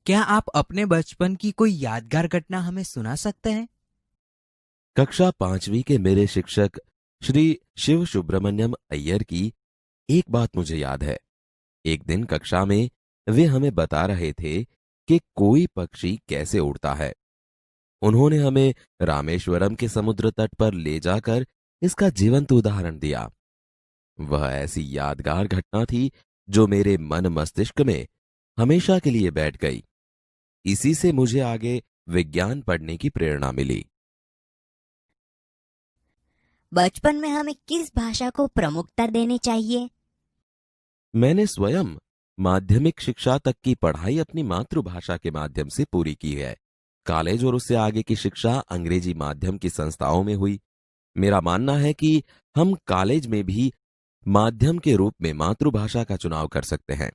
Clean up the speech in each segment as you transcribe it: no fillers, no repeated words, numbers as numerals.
क्या आप अपने बचपन की कोई यादगार घटना हमें सुना सकते हैं? कक्षा 5वीं के मेरे शिक्षक श्री शिव सुब्रमण्यम अय्यर की एक बात मुझे याद है। एक दिन कक्षा में वे हमें बता रहे थे कि कोई पक्षी कैसे उड़ता है। उन्होंने हमें रामेश्वरम के समुद्र तट पर ले जाकर इसका जीवंत उदाहरण दिया। वह ऐसी यादगार घटना थी जो मेरे मन मस्तिष्क में हमेशा के लिए बैठ गई। इसी से मुझे आगे विज्ञान पढ़ने की प्रेरणा मिली। बचपन में हमें किस भाषा को प्रमुखता देनी चाहिए? मैंने स्वयं माध्यमिक शिक्षा तक की पढ़ाई अपनी मातृभाषा के माध्यम से पूरी की है। कॉलेज और उससे आगे की शिक्षा अंग्रेजी माध्यम की संस्थाओं में हुई। मेरा मानना है कि हम कॉलेज में भी माध्यम के रूप में मातृभाषा का चुनाव कर सकते हैं,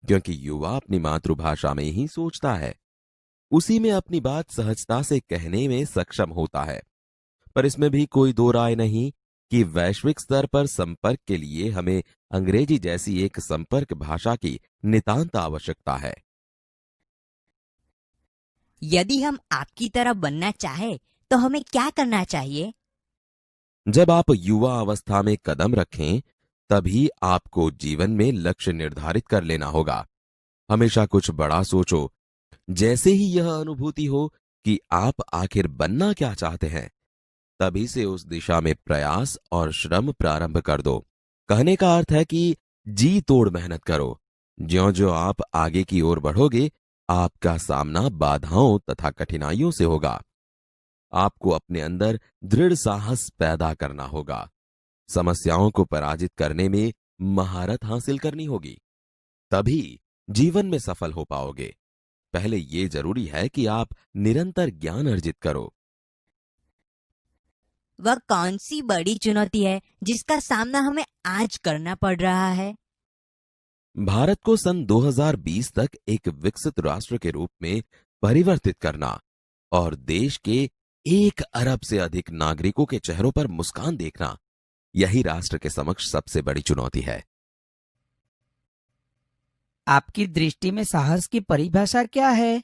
क्योंकि युवा अपनी मातृभाषा में ही सोचता है, उसी में अपनी बात सहजता से कहने में सक्षम होता है। पर इसमें भी कोई दो राय नहीं कि वैश्विक स्तर पर संपर्क के लिए हमें अंग्रेजी जैसी एक संपर्क भाषा की नितांत आवश्यकता है। यदि हम आपकी तरह बनना चाहे तो हमें क्या करना चाहिए? जब आप युवा अवस्था में कदम रखें, तभी आपको जीवन में लक्ष्य निर्धारित कर लेना होगा। हमेशा कुछ बड़ा सोचो। जैसे ही यह अनुभूति हो कि आप आखिर बनना क्या चाहते हैं, तभी से उस दिशा में प्रयास और श्रम प्रारंभ कर दो। कहने का अर्थ है कि जी तोड़ मेहनत करो। ज्यों-ज्यों आप आगे की ओर बढ़ोगे, आपका सामना बाधाओं तथा कठिनाइयों से होगा। आपको अपने अंदर दृढ़ साहस पैदा करना होगा। समस्याओं को पराजित करने में महारत हासिल करनी होगी। तभी जीवन में सफल हो पाओगे। पहले ये जरूरी है कि आप निरंतर ज्ञान अर्जित करो। वह कौन सी बड़ी चुनौती है जिसका सामना हमें आज करना पड़ रहा है? भारत को सन 2020 तक एक विकसित राष्ट्र के रूप में परिवर्तित करना और देश के 1 अरब से अधिक नागरिकों के चेहरों पर मुस्कान देखना, यही राष्ट्र के समक्ष सबसे बड़ी चुनौती है। आपकी दृष्टि में साहस की परिभाषा क्या है?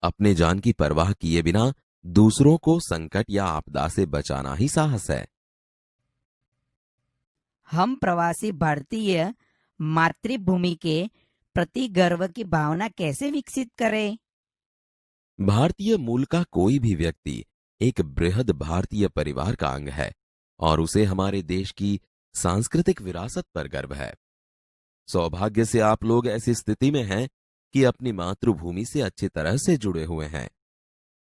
अपने जान की परवाह किए बिना दूसरों को संकट या आपदा से बचाना ही साहस है। हम प्रवासी भारतीय मातृभूमि के प्रति गर्व की भावना कैसे विकसित करें? भारतीय मूल का कोई भी व्यक्ति एक बृहद भारतीय परिवार का अंग है और उसे हमारे देश की सांस्कृतिक विरासत पर गर्व है। सौभाग्य से आप लोग ऐसी स्थिति में हैं कि अपनी मातृभूमि से अच्छी तरह से जुड़े हुए हैं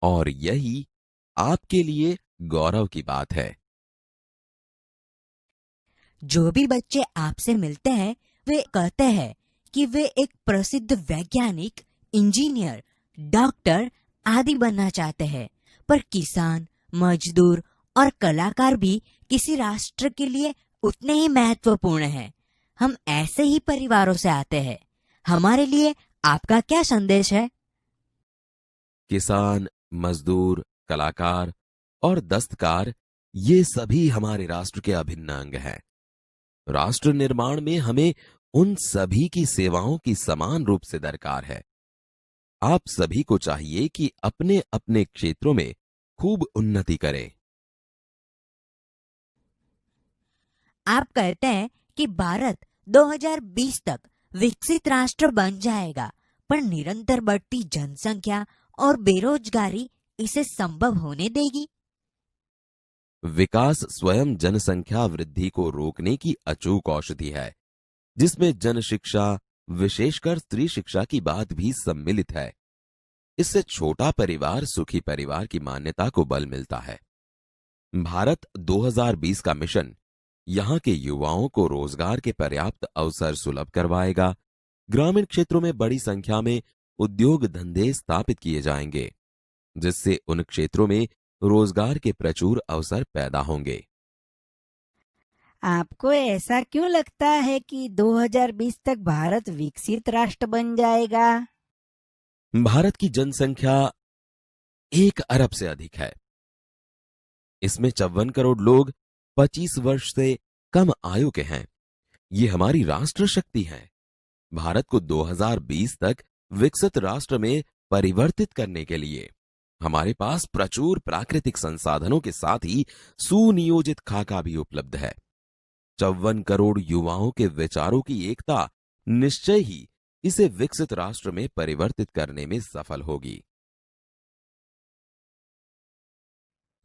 और यही आपके लिए गौरव की बात है। जो भी बच्चे आपसे मिलते हैं वे कहते हैं कि वे एक प्रसिद्ध वैज्ञानिक, इंजीनियर, डॉक्टर आदि बनना चाहते हैं। पर किसान, मजदूर और कलाकार भी किसी राष्ट्र के लिए उतने ही महत्वपूर्ण हैं। हम ऐसे ही परिवारों से आते हैं। हमारे लिए आपका क्या संदेश है? किसान, मजदूर, कलाकार और दस्तकार, ये सभी हमारे राष्ट्र के अभिन्न अंग हैं। राष्ट्र निर्माण में हमें उन सभी की सेवाओं की समान रूप से दरकार है। आप सभी को चाहिए कि अपने अपने क्षेत्रों में खूब उन्नति करें। आप कहते हैं कि भारत 2020 तक विकसित राष्ट्र बन जाएगा, पर निरंतर बढ़ती जनसंख्या और बेरोजगारी इसे संभव होने देगी? विकास स्वयं जनसंख्या वृद्धि को रोकने की अचूक औषधि है, जिसमें जन शिक्षा, विशेषकर स्त्री शिक्षा की बात भी सम्मिलित है। इससे छोटा परिवार सुखी परिवार की मान्यता को बल मिलता है। भारत 2020 का मिशन यहां के युवाओं को रोजगार के पर्याप्त अवसर सुलभ करवाएगा। ग्रामीण क्षेत्रों में बड़ी संख्या में उद्योग धंधे स्थापित किए जाएंगे, जिससे उन क्षेत्रों में रोजगार के प्रचुर अवसर पैदा होंगे। आपको ऐसा क्यों लगता है कि 2020 तक भारत विकसित राष्ट्र बन जाएगा? भारत की जनसंख्या 1 अरब से अधिक है। इसमें 54 करोड़ लोग 25 वर्ष से कम आयु के हैं। ये हमारी राष्ट्र शक्ति है। भारत को 2020 तक विकसित राष्ट्र में परिवर्तित करने के लिए हमारे पास प्रचुर प्राकृतिक संसाधनों के साथ ही सुनियोजित खाका भी उपलब्ध है। 54 करोड़ युवाओं के विचारों की एकता निश्चय ही इसे विकसित राष्ट्र में परिवर्तित करने में सफल होगी।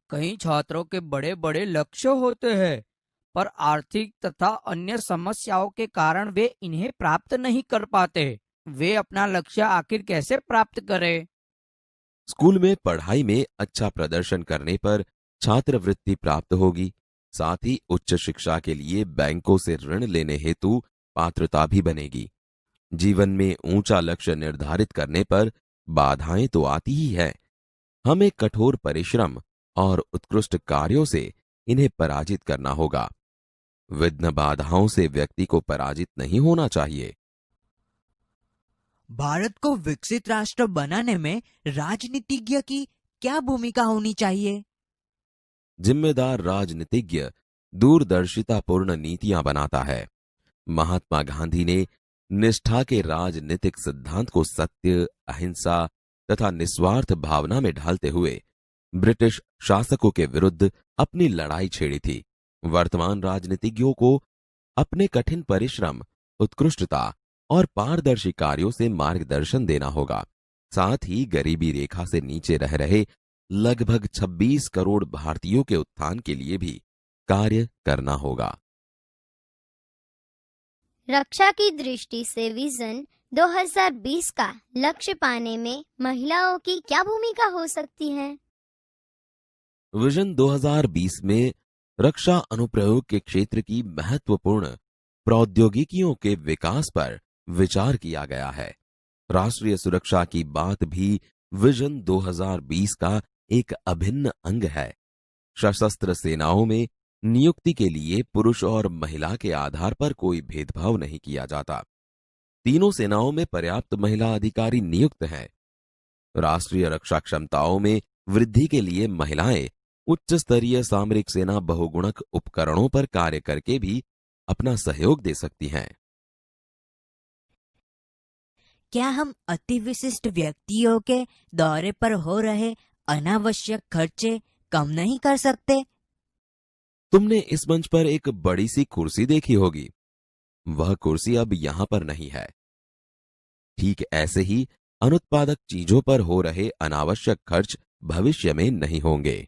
कई छात्रों के बड़े बड़े लक्ष्य होते हैं, पर आर्थिक तथा अन्य समस्याओं के कारण वे इन्हें प्राप्त नहीं कर पाते। वे अपना लक्ष्य आखिर कैसे प्राप्त करें? स्कूल में पढ़ाई में अच्छा प्रदर्शन करने पर छात्रवृत्ति प्राप्त होगी। साथ ही उच्च शिक्षा के लिए बैंकों से ऋण लेने हेतु पात्रता भी बनेगी। जीवन में ऊंचा लक्ष्य निर्धारित करने पर बाधाएं तो आती ही है। हमें कठोर परिश्रम और उत्कृष्ट कार्यों से इन्हें पराजित करना होगा। विघ्न बाधाओं से व्यक्ति को पराजित नहीं होना चाहिए। भारत को विकसित राष्ट्र बनाने में राजनीतिज्ञ की क्या भूमिका होनी चाहिए? जिम्मेदार राजनीतिज्ञ दूरदर्शितापूर्ण नीतियां बनाता है। महात्मा गांधी ने निष्ठा के राजनीतिक सिद्धांत को सत्य, अहिंसा तथा निस्वार्थ भावना में ढालते हुए ब्रिटिश शासकों के विरुद्ध अपनी लड़ाई छेड़ी थी। वर्तमान राजनीतिज्ञों को अपने कठिन परिश्रम, उत्कृष्टता और पारदर्शी कार्यों से मार्गदर्शन देना होगा। साथ ही गरीबी रेखा से नीचे रह रहे लगभग 26 करोड़ भारतीयों के उत्थान के लिए भी कार्य करना होगा। रक्षा की दृष्टि से विजन 2020 का लक्ष्य पाने में महिलाओं की क्या भूमिका हो सकती है? विजन 2020 में रक्षा अनुप्रयोग के क्षेत्र की महत्वपूर्ण प्रौद्योगिकियों के विकास पर विचार किया गया है। राष्ट्रीय सुरक्षा की बात भी विजन 2020 का एक अभिन्न अंग है। सशस्त्र सेनाओं में नियुक्ति के लिए पुरुष और महिला के आधार पर कोई भेदभाव नहीं किया जाता। तीनों सेनाओं में पर्याप्त महिला अधिकारी नियुक्त हैं। राष्ट्रीय रक्षा क्षमताओं में वृद्धि के लिए महिलाएं उच्च स्तरीय सामरिक सेना बहुगुणक उपकरणों पर कार्य करके भी अपना सहयोग दे सकती हैं। क्या हम अति विशिष्ट व्यक्तियों के दौरे पर हो रहे अनावश्यक खर्चे कम नहीं कर सकते? तुमने इस मंच पर एक बड़ी सी कुर्सी देखी होगी। वह कुर्सी अब यहां पर नहीं है। ठीक ऐसे ही अनुत्पादक चीजों पर हो रहे अनावश्यक खर्च भविष्य में नहीं होंगे।